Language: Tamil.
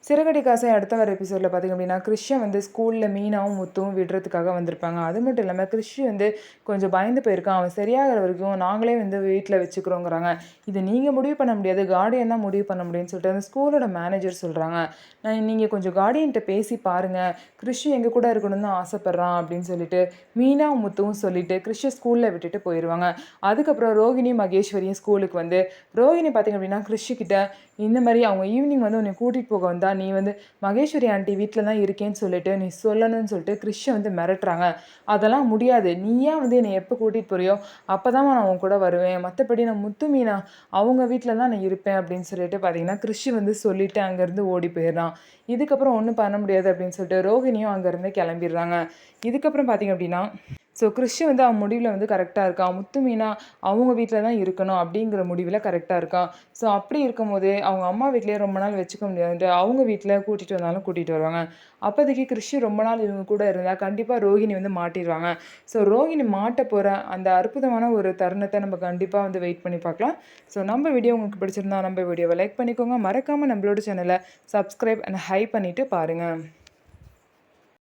சிறகடி காசை அடுத்த வர எபிசோடில் பார்த்திங்க அப்படின்னா, கிறிஷை வந்து ஸ்கூலில் மீனாவும் முத்துவும் விடுறதுக்காக வந்திருப்பாங்க. அது மட்டும் இல்லாமல் கிறிஷ் வந்து கொஞ்சம் பயந்து போயிருக்கான். அவன் சரியாகிற வரைக்கும் நாங்களே வந்து வீட்டில் வச்சுக்கிறோங்கிறாங்க. இது நீங்கள் முடிவு பண்ண முடியாது, கார்டியன் தான் முடிவு பண்ண முடியும்னு சொல்லிட்டு அந்த ஸ்கூலோட மேனேஜர் சொல்கிறாங்க. நீங்கள் கொஞ்சம் கார்டியன்கிட்ட பேசி பாருங்கள், கிறிஷ் எங்கள் கூட இருக்கணும்னு தான் ஆசைப்பட்றான் அப்படின்னு சொல்லிட்டு மீனாவும் முத்துவும் சொல்லிட்டு கிறிஷை ஸ்கூலில் விட்டுட்டு போயிடுவாங்க. அதுக்கப்புறம் ரோகிணியும் மகேஸ்வரியும் ஸ்கூலுக்கு வந்து ரோகிணி பார்த்திங்க அப்படின்னா கிறிஷுக்கிட்ட இந்த மாதிரி அவங்க ஈவினிங் வந்து உன்னை கூட்டிகிட்டு போக வந்தா நீ வந்து மகேஸ்வரி ஆண்டி வீட்டில் தான் இருக்கேன்னு சொல்லிட்டு நீ சொல்லணும்னு சொல்லிட்டு கிறிஷை வந்து மிரட்டுறாங்க. அதெல்லாம் முடியாது, நீ ஏன் வந்து என்னை எப்போ கூட்டிகிட்டு போறியோ அப்போ தான் நான் உன் கூட வருவேன், மற்றபடி நான் முத்து மீனா அவங்க வீட்டில் தான் நான் இருப்பேன் அப்படின்னு சொல்லிட்டு பார்த்தீங்கன்னா கிறிஷ் வந்து சொல்லிட்டு அங்கேருந்து ஓடி போயிடுறான். இதுக்கப்புறம் ஒன்றும் பண்ண முடியாது அப்படின்னு சொல்லிட்டு ரோகிணியும் அங்கேருந்து கிளம்பிடுறாங்க. இதுக்கப்புறம் பார்த்தீங்க அப்படின்னா கிறிஷ் வந்து அவன் முடிவில் வந்து கரெக்டாக இருக்கான். முத்து மீனா அவங்க வீட்டில் தான் இருக்கணும் அப்படிங்கிற முடிவில் கரெக்டாக இருக்கான். அப்படி இருக்கும்போது அவங்க அம்மா வீட்லேயே ரொம்ப நாள் வச்சுக்க முடியாதுன்ட்டு அவங்க வீட்டில் கூட்டிகிட்டு வந்தாலும் கூட்டிகிட்டு வருவாங்க. அப்போதைக்கு கிறிஷ் ரொம்ப நாள் இவங்க கூட இருந்தால் கண்டிப்பாக ரோஹிணி வந்து மாட்டிடுவாங்க. ரோஹிணி மாட்ட போகிற அந்த அற்புதமான ஒரு தருணத்தை நம்ம கண்டிப்பாக வந்து வெயிட் பண்ணி பார்க்கலாம். நம்ம வீடியோ உங்களுக்கு பிடிச்சிருந்தா நம்ம வீடியோவை லைக் பண்ணிக்கோங்க. மறக்காமல் நம்மளோட சேனலை சப்ஸ்கிரைப் அண்ட் ஹை பண்ணிவிட்டு பாருங்கள்.